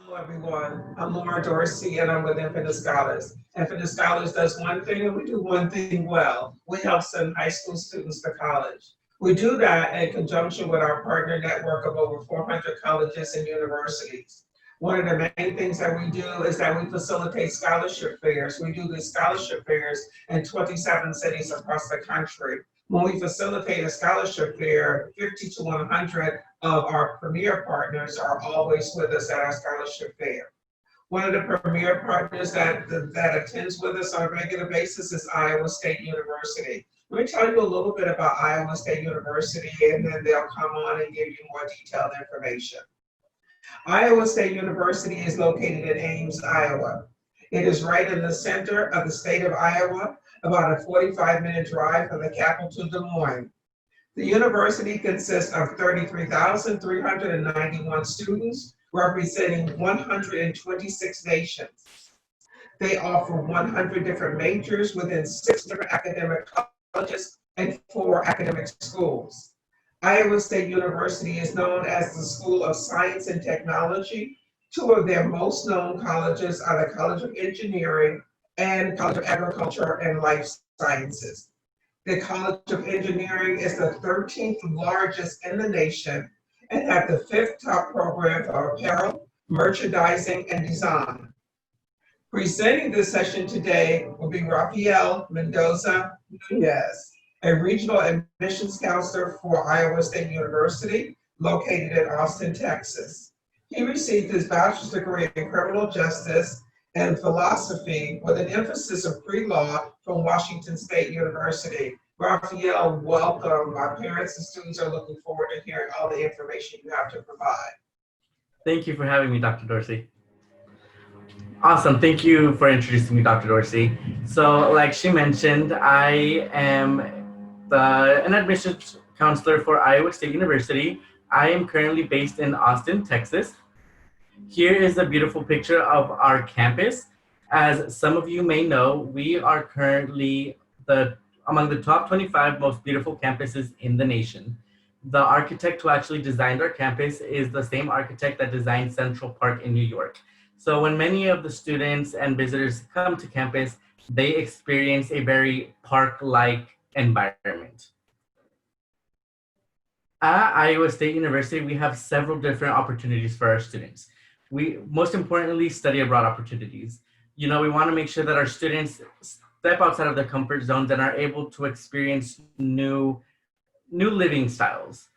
Hello, everyone. I'm Laura Dorsey, and I'm with Infinite Scholars. Infinite Scholars does one thing, and we do one thing well. We help send high school students to college. We do that in conjunction with our partner network of over 400 colleges and universities. One of the main things that we do is that we facilitate scholarship fairs. We do these scholarship fairs in 27 cities across the country. When we facilitate a scholarship fair, 50 to 100 of our premier partners are always with us at our scholarship fair. One of the premier partners that attends with us on a regular basis is Iowa State University. Let me tell you a little bit about Iowa State University, and then they'll come on and give you more detailed information. Iowa State University is located in Ames, Iowa. It is right in the center of the state of Iowa, about a 45-minute drive from the capital, Des Moines. The university consists of 33,391 students representing 126 nations. They offer 100 different majors within 6 different academic colleges and 4 academic schools. Iowa State University is known as the School of Science and Technology. Two of their most known colleges are the College of Engineering and College of Agriculture and Life Sciences. The College of Engineering is the 13th largest in the nation and have the 5th top program for apparel, merchandising, and design. Presenting this session today will be Rafael Mendoza Nunez, a regional admissions counselor for Iowa State University, located in Austin, Texas. He received his bachelor's degree in criminal justice and philosophy with an emphasis of pre-law from Washington State University. Rafael, welcome. Our parents and students are looking forward to hearing all the information you have to provide. Thank you for having me, Dr. Dorsey. Awesome. Thank you for introducing me, Dr. Dorsey. So, like she mentioned, I am an admissions counselor for Iowa State University. I am currently based in Austin, Texas. Here is a beautiful picture of our campus. As some of you may know, we are currently among the top 25 most beautiful campuses in the nation. The architect who actually designed our campus is the same architect that designed Central Park in New York. So when many of the students and visitors come to campus, they experience a very park-like environment. At Iowa State University, we have several different opportunities for our students. We, most importantly, study abroad opportunities. We want to make sure that our students step outside of their comfort zones and are able to experience new living styles.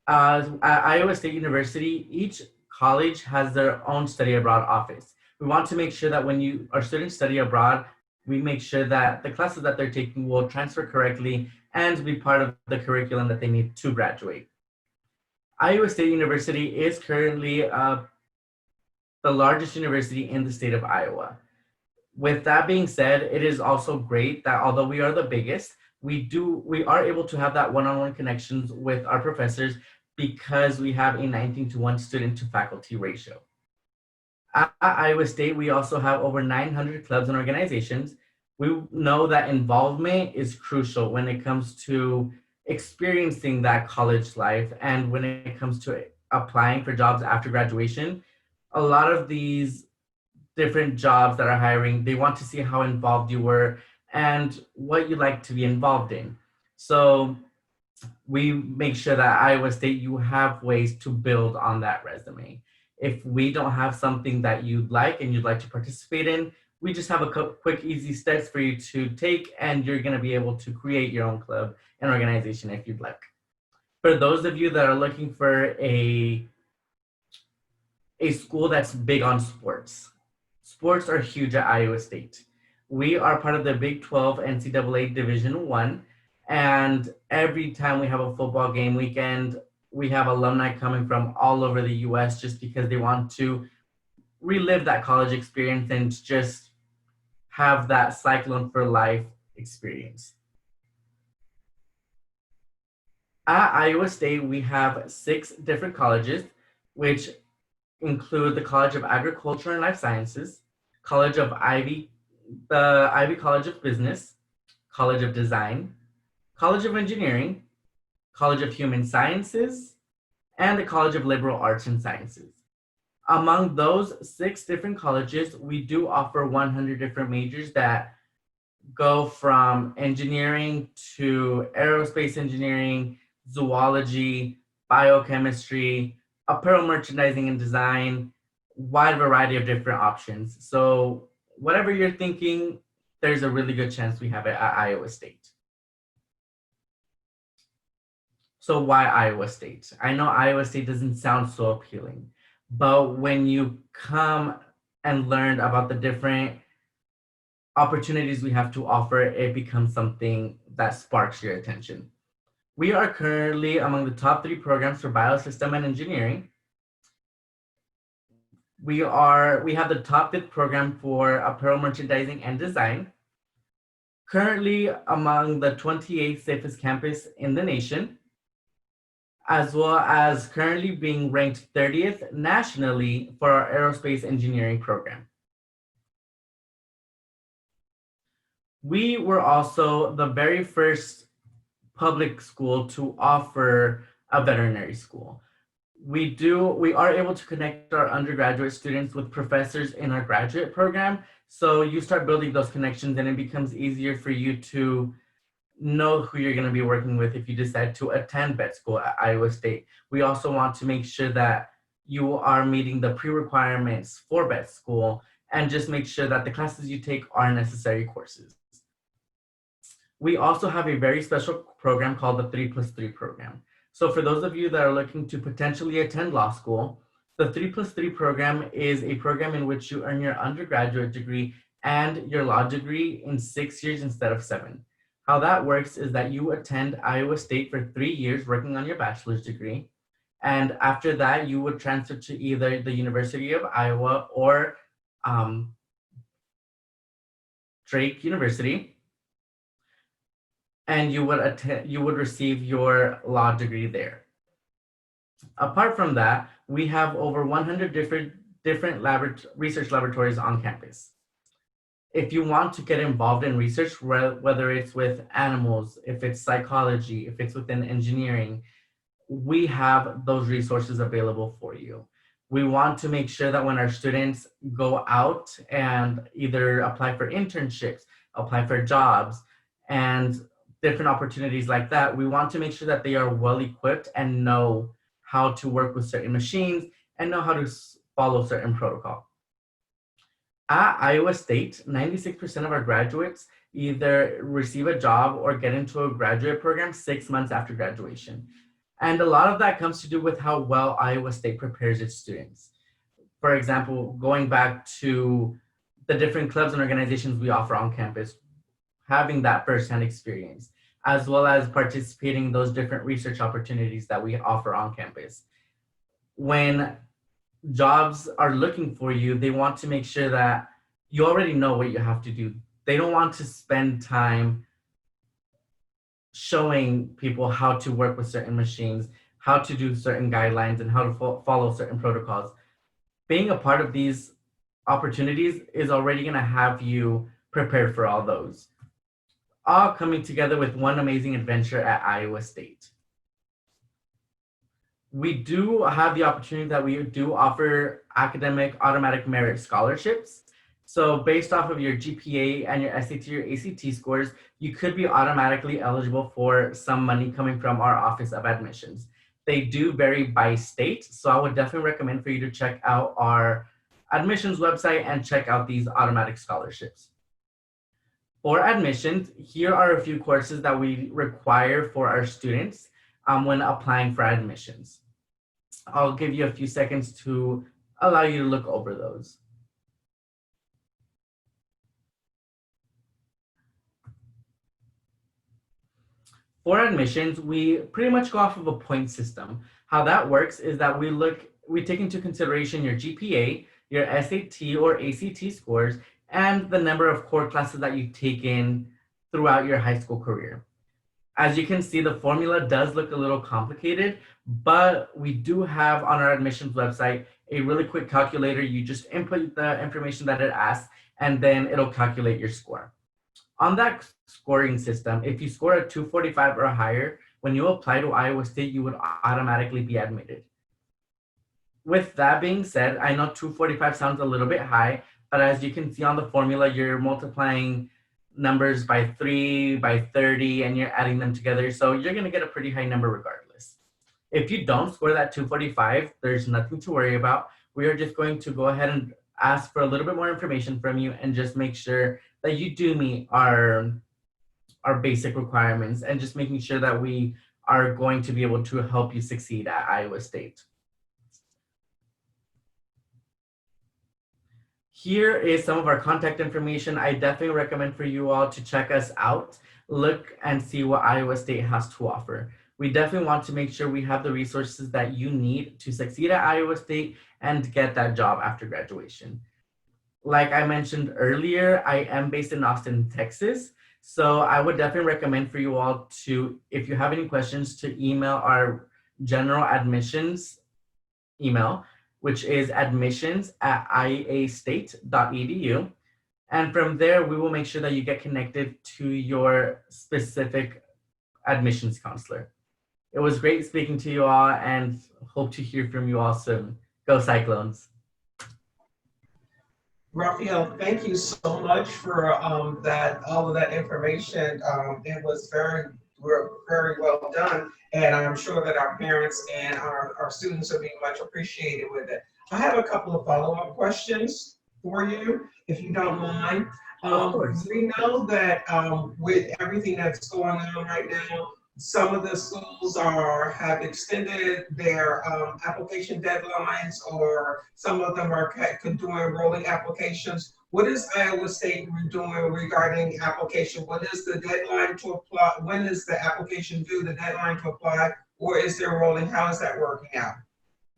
At Iowa State University, each college has their own study abroad office. We want to make sure that when our students study abroad, we make sure that the classes that they're taking will transfer correctly and be part of the curriculum that they need to graduate. Iowa State University is currently the largest university in the state of Iowa. With that being said, it is also great that although we are the biggest, we are able to have that one-on-one connections with our professors because we have a 19-to-1 student to faculty ratio. At Iowa State, we also have over 900 clubs and organizations. We know that involvement is crucial when it comes to experiencing that college life and when it comes to applying for jobs after graduation. A lot of these different jobs that are hiring, they want to see how involved you were and what you like to be involved in. So we make sure that Iowa State, you have ways to build on that resume. If we don't have something that you'd like and you'd like to participate in, we just have a quick, easy steps for you to take, and you're going to be able to create your own club and organization if you'd like. For those of you that are looking for a school that's big on sports, sports are huge at Iowa State. We are part of the Big 12 NCAA Division I, and every time we have a football game weekend, we have alumni coming from all over the US just because they want to relive that college experience and just have that Cyclone for Life experience. At Iowa State, we have 6 different colleges, which include the College of Agriculture and Life Sciences, College of the Ivy College of Business, College of Design, College of Engineering, College of Human Sciences, and the College of Liberal Arts and Sciences. Among those 6 different colleges, we do offer 100 different majors that go from engineering to aerospace engineering, zoology, biochemistry, apparel merchandising and design, wide variety of different options. So whatever you're thinking, there's a really good chance we have it at Iowa State. So why Iowa State? I know Iowa State doesn't sound so appealing, but when you come and learn about the different opportunities we have to offer, it becomes something that sparks your attention. We are currently among the top 3 programs for biosystem and engineering. We have the top 5th program for apparel merchandising and design. Currently among the 28th safest campus in the nation, as well as currently being ranked 30th nationally for our aerospace engineering program. We were also the very first public school to offer a veterinary school. We are able to connect our undergraduate students with professors in our graduate program. So you start building those connections and it becomes easier for you to know who you're going to be working with if you decide to attend vet school at Iowa State. We also want to make sure that you are meeting the pre-requirements for vet school and just make sure that the classes you take are necessary courses. We also have a very special program called the 3+3 program. So for those of you that are looking to potentially attend law school, the 3+3 program is a program in which you earn your undergraduate degree and your law degree in 6 years instead of 7. How that works is that you attend Iowa State for 3 years working on your bachelor's degree. And after that, you would transfer to either the University of Iowa or Drake University. And you would receive your law degree there. Apart from that, we have over 100 different research laboratories on campus. If you want to get involved in research, whether it's with animals, if it's psychology, if it's within engineering, we have those resources available for you. We want to make sure that when our students go out and either apply for internships, apply for jobs, and different opportunities like that, we want to make sure that they are well equipped and know how to work with certain machines and know how to follow certain protocol. At Iowa State, 96% of our graduates either receive a job or get into a graduate program 6 months after graduation. And a lot of that comes to do with how well Iowa State prepares its students. For example, going back to the different clubs and organizations we offer on campus, having that firsthand experience, as well as participating in those different research opportunities that we offer on campus. When jobs are looking for you, they want to make sure that you already know what you have to do. They don't want to spend time showing people how to work with certain machines, how to do certain guidelines, and how to follow certain protocols. Being a part of these opportunities is already going to have you prepared for all those, all coming together with one amazing adventure at Iowa State. We do have the opportunity that we do offer academic automatic merit scholarships. So based off of your GPA and your SAT or ACT scores, you could be automatically eligible for some money coming from our Office of Admissions. They do vary by state, so I would definitely recommend for you to check out our admissions website and check out these automatic scholarships. For admissions, here are a few courses that we require for our students when applying for admissions. I'll give you a few seconds to allow you to look over those. For admissions, we pretty much go off of a point system. How that works is that we take into consideration your GPA, your SAT or ACT scores, and the number of core classes that you've taken throughout your high school career. As you can see, the formula does look a little complicated, but we do have on our admissions website a really quick calculator. You just input the information that it asks, and then it'll calculate your score. On that scoring system, if you score a 245 or higher, when you apply to Iowa State, you would automatically be admitted. With that being said, I know 245 sounds a little bit high, but as you can see on the formula, you're multiplying numbers by 3, by 30, and you're adding them together. So you're going to get a pretty high number regardless. If you don't score that 245, there's nothing to worry about. We are just going to go ahead and ask for a little bit more information from you and just make sure that you do meet our basic requirements and just making sure that we are going to be able to help you succeed at Iowa State. Here is some of our contact information. I definitely recommend for you all to check us out, look and see what Iowa State has to offer. We definitely want to make sure we have the resources that you need to succeed at Iowa State and get that job after graduation. Like I mentioned earlier, I am based in Austin, Texas. So I would definitely recommend for you all to, if you have any questions, to email our general admissions email, which is admissions@iastate.edu. And from there, we will make sure that you get connected to your specific admissions counselor. It was great speaking to you all and hope to hear from you all soon. Go Cyclones. Raphael, thank you so much for all of that information. It was very well done, and I'm sure that our parents and our students will be much appreciated with it. I have a couple of follow-up questions for you, if you don't mind. Of course. We know that with everything that's going on right now, some of the schools have extended their application deadlines, or some of them are doing rolling applications. What is Iowa State doing regarding application? What is the deadline to apply? When is the application due, the deadline to apply, or is there rolling? How is that working out?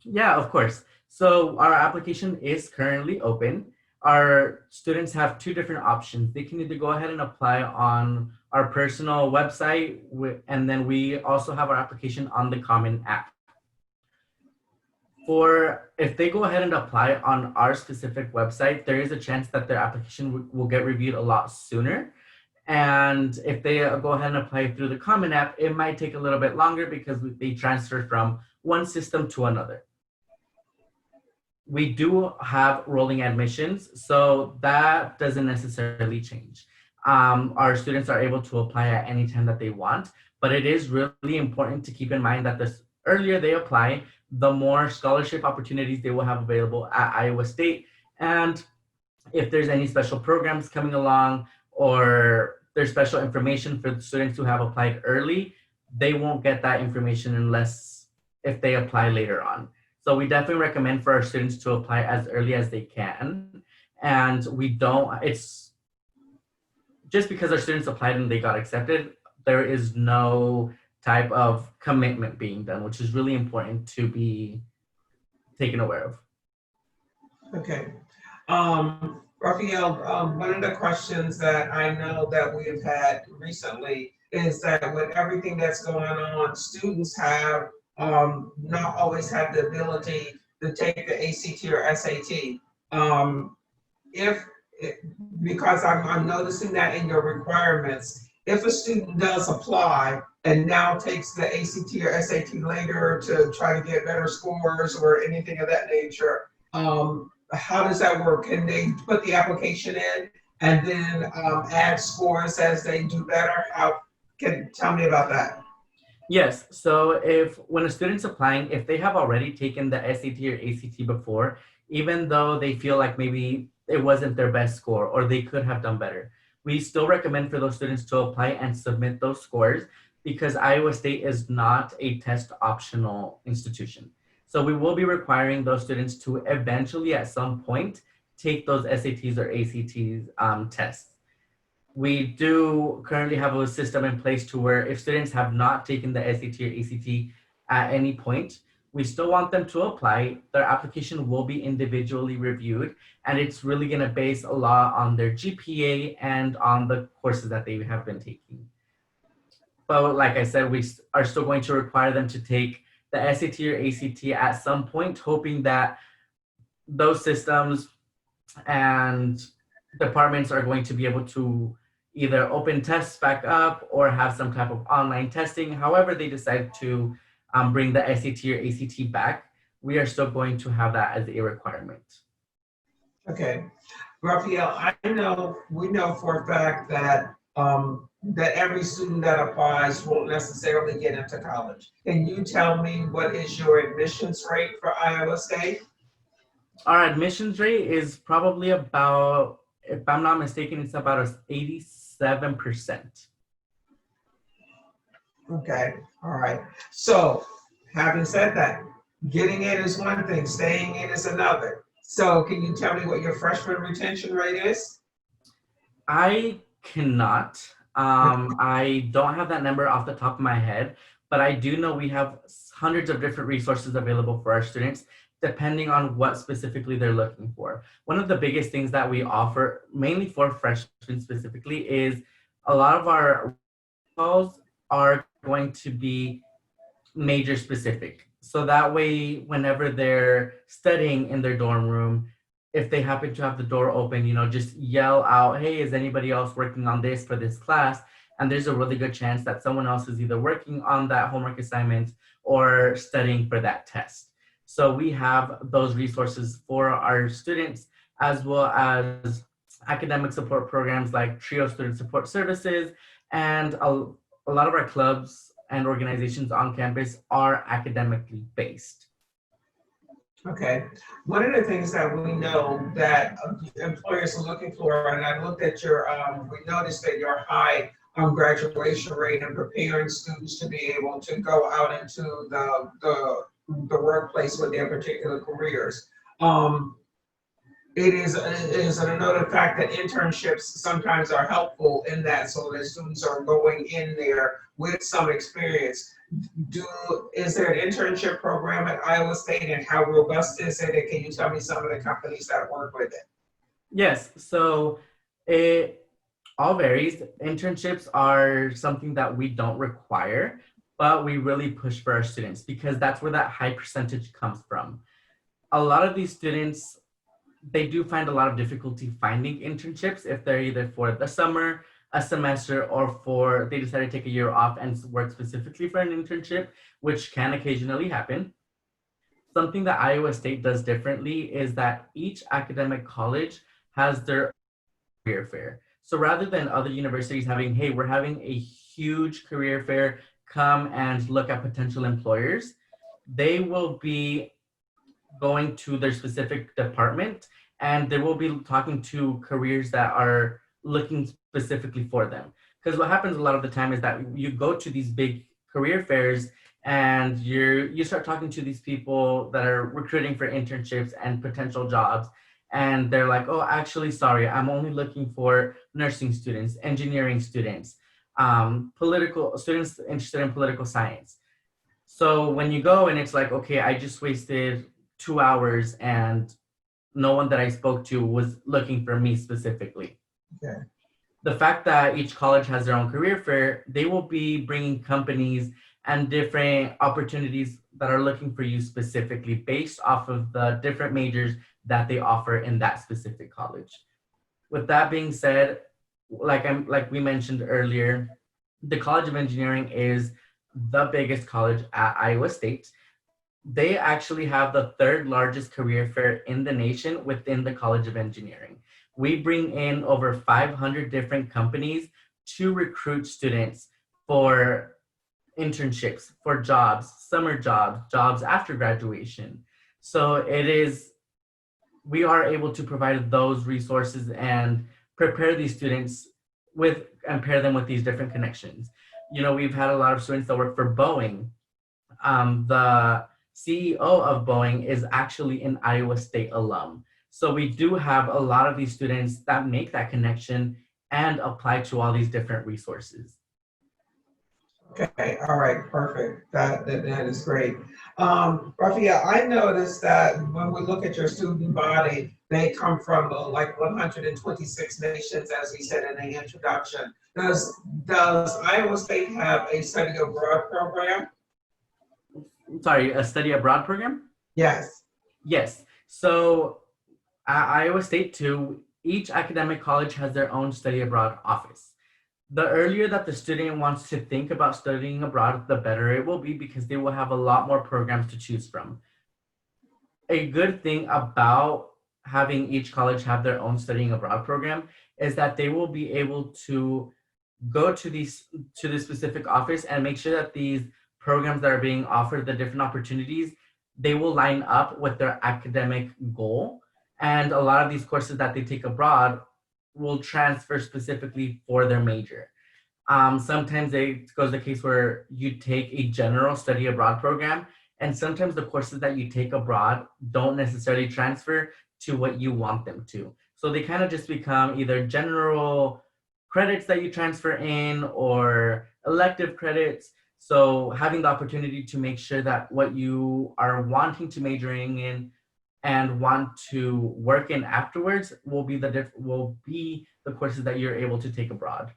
Yeah, of course. So our application is currently open. Our students have two different options. They can either go ahead and apply on our personal website, and then we also have our application on the Common App. If they go ahead and apply on our specific website, there is a chance that their application will get reviewed a lot sooner. And if they go ahead and apply through the Common App, it might take a little bit longer because they transfer from one system to another. We do have rolling admissions, so that doesn't necessarily change. Our students are able to apply at any time that they want, but it is really important to keep in mind that the earlier they apply, the more scholarship opportunities they will have available at Iowa State. And if there's any special programs coming along, or there's special information for the students who have applied early, they won't get that information unless if they apply later on. So we definitely recommend for our students to apply as early as they can. And it's just because our students applied and they got accepted, there is no type of commitment being done, which is really important to be taken aware of. Okay. Raphael, one of the questions that I know that we've had recently is that with everything that's going on, students have not always have the ability to take the ACT or SAT. Because I'm noticing that in your requirements, if a student does apply and now takes the ACT or SAT later to try to get better scores or anything of that nature, how does that work? Can they put the application in and then add scores as they do better? Tell me about that. Yes, so when a student's applying, if they have already taken the SAT or ACT before, even though they feel like maybe it wasn't their best score or they could have done better, we still recommend for those students to apply and submit those scores, because Iowa State is not a test optional institution. So we will be requiring those students to eventually at some point take those SATs or ACTs tests. We do currently have a system in place to where if students have not taken the SAT or ACT at any point, we still want them to apply. Their application will be individually reviewed, and it's really going to base a lot on their GPA and on the courses that they have been taking. But like I said, we are still going to require them to take the SAT or ACT at some point, hoping that those systems and departments are going to be able to either open tests back up or have some type of online testing. However they decide to bring the SAT or ACT back, we are still going to have that as a requirement. Okay. Raphael, we know for a fact that that every student that applies won't necessarily get into college. Can you tell me what is your admissions rate for Iowa State? Our admissions rate is probably about, if I'm not mistaken, it's about 87%. Okay, all right. So, having said that, getting in is one thing, staying in is another. So, can you tell me what your freshman retention rate is? I cannot. I don't have that number off the top of my head, but I do know we have hundreds of different resources available for our students, depending on what specifically they're looking for. One of the biggest things that we offer, mainly for freshmen specifically, is a lot of our calls are going to be major specific. So that way, whenever they're studying in their dorm room, if they happen to have the door open, just yell out, hey, is anybody else working on this for this class? And there's a really good chance that someone else is either working on that homework assignment or studying for that test. So we have those resources for our students, as well as academic support programs like TRIO Student Support Services, and a lot of our clubs and organizations on campus are academically based. Okay. One of the things that we know that employers are looking for, and I looked at we noticed that your high graduation rate and preparing students to be able to go out into the workplace with their particular careers. It is a noted fact that internships sometimes are helpful in that, so that students are going in there with some experience. Is there an internship program at Iowa State, and how robust is it? And can you tell me some of the companies that work with it? Yes, so it all varies. Internships are something that we don't require, but we really push for our students because that's where that high percentage comes from. A lot of these students, they do find a lot of difficulty finding internships if they're either for the summer, a semester, or they decide to take a year off and work specifically for an internship, which can occasionally happen. Something that Iowa State does differently is that each academic college has their career fair. So rather than other universities having, hey, we're having a huge career fair, come and look at potential employers, they will be going to their specific department and they will be talking to careers that are looking specifically for them. Because what happens a lot of the time is that you go to these big career fairs and you start talking to these people that are recruiting for internships and potential jobs, and they're like, oh, actually, sorry, I'm only looking for nursing students, engineering students, political students interested in political science. So when you go and it's like, okay, I just wasted 2 hours and no one that I spoke to was looking for me specifically. Okay. The fact that each college has their own career fair, they will be bringing companies and different opportunities that are looking for you specifically based off of the different majors that they offer in that specific college. With that being said, like we mentioned earlier, the College of Engineering is the biggest college at Iowa State. They actually have the third largest career fair in the nation within the College of Engineering. We bring in over 500 different companies to recruit students for internships, for jobs, summer jobs, jobs after graduation. So we are able to provide those resources and prepare these students and pair them with these different connections. We've had a lot of students that work for Boeing. The CEO of Boeing is actually an Iowa State alum. So we do have a lot of these students that make that connection and apply to all these different resources. Okay, all right, perfect. That is great. Raphael, I noticed that when we look at your student body, they come from like 126 nations, as we said in the introduction. Does Iowa State have a study abroad program? Sorry, a study abroad program? Yes. Yes. So at Iowa State too, each academic college has their own study abroad office. The earlier that the student wants to think about studying abroad, the better it will be because they will have a lot more programs to choose from. a good thing about having each college have their own studying abroad program is that they will be able to go to the specific office and make sure that these programs that are being offered, the different opportunities, they will line up with their academic goal. And a lot of these courses that they take abroad will transfer specifically for their major. Sometimes it goes the case where you take a general study abroad program, and sometimes the courses that you take abroad don't necessarily transfer to what you want them to. So they kind of just become either general credits that you transfer in or elective credits. So having the opportunity to make sure that what you are wanting to majoring in and want to work in afterwards will be the courses that you're able to take abroad.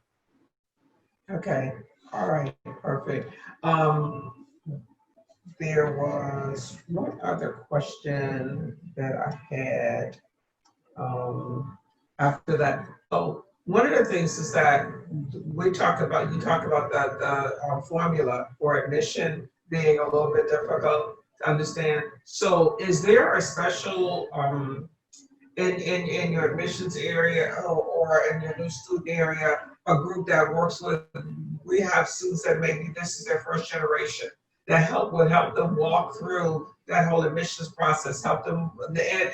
Okay, all right, perfect. There was one other question that I had after that. Oh, one of the things is that you talk about the formula for admission being a little bit difficult to understand. So is there a special in your admissions area or in your new student area, a group that works with rehab students that maybe this is their first generation, that would help them walk through that whole admissions process, help them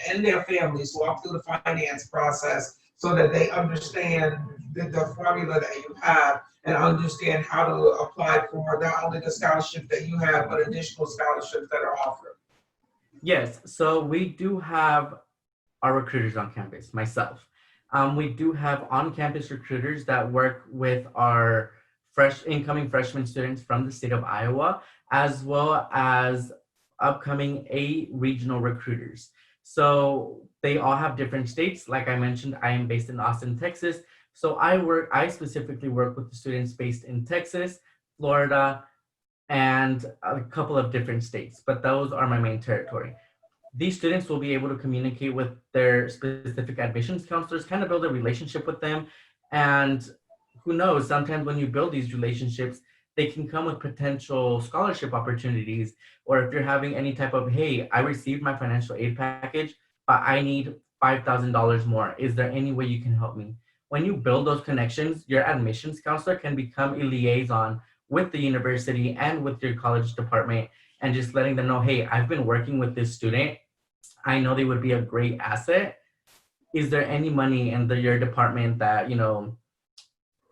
and their families walk through the finance process so that they understand the formula that you have and understand how to apply for not only the scholarship that you have, but additional scholarships that are offered. Yes, so we do have our recruiters on campus, myself. We do have on-campus recruiters that work with our incoming freshman students from the state of Iowa, as well as upcoming 8 regional recruiters. So they all have different states. Like I mentioned, I am based in Austin, Texas. So I specifically work with the students based in Texas, Florida, and a couple of different states, but those are my main territory. These students will be able to communicate with their specific admissions counselors, kind of build a relationship with them. And who knows, sometimes when you build these relationships, they can come with potential scholarship opportunities. Or if you're having any type of, hey, I received my financial aid package, but I need $5,000 more. Is there any way you can help me? When you build those connections, your admissions counselor can become a liaison with the university and with your college department, and just letting them know, hey, I've been working with this student. I know they would be a great asset. Is there any money in your department that,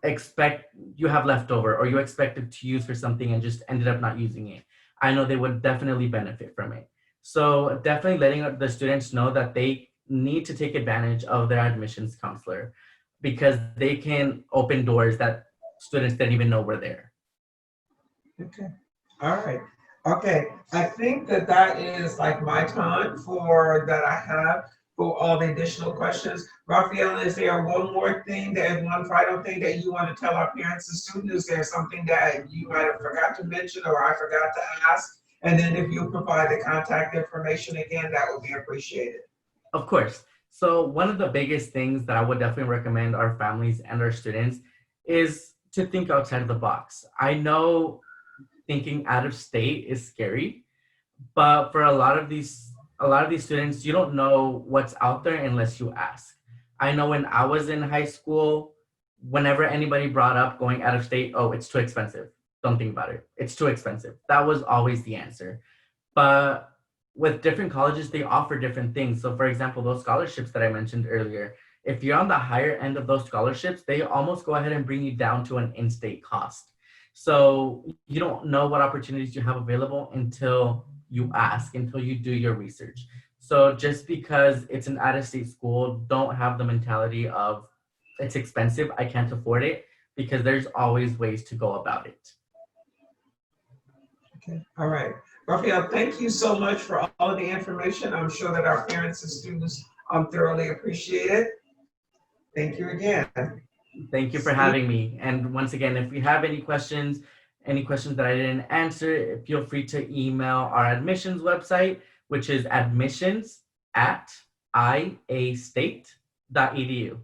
expect you have left over or you expected to use for something and just ended up not using it? I know they would definitely benefit from it. So definitely letting the students know that they need to take advantage of their admissions counselor, because they can open doors that students didn't even know were there. Okay, all right. Okay, I think that is like my time for that I have for all the additional questions. Raphael, is there one final thing that you want to tell our parents and students? Is there something that you might have forgot to mention or I forgot to ask? And then if you provide the contact information again, that would be appreciated. Of course. So one of the biggest things that I would definitely recommend our families and our students is to think outside of the box. I know thinking out of state is scary, but for a lot of these students, you don't know what's out there unless you ask. I know when I was in high school, whenever anybody brought up going out of state, oh, it's too expensive. Don't think about it. It's too expensive. That was always the answer. But with different colleges, they offer different things. So for example, those scholarships that I mentioned earlier, if you're on the higher end of those scholarships, they almost go ahead and bring you down to an in-state cost. So you don't know what opportunities you have available until you ask, until you do your research. So just because it's an out-of-state school, don't have the mentality of it's expensive, I can't afford it, because there's always ways to go about it. Okay, all right. Raphael, thank you so much for all of the information. I'm sure that our parents and students thoroughly appreciate it. Thank you again. Thank you for having me. And once again, if you have any questions that I didn't answer, feel free to email our admissions website, which is admissions@iastate.edu.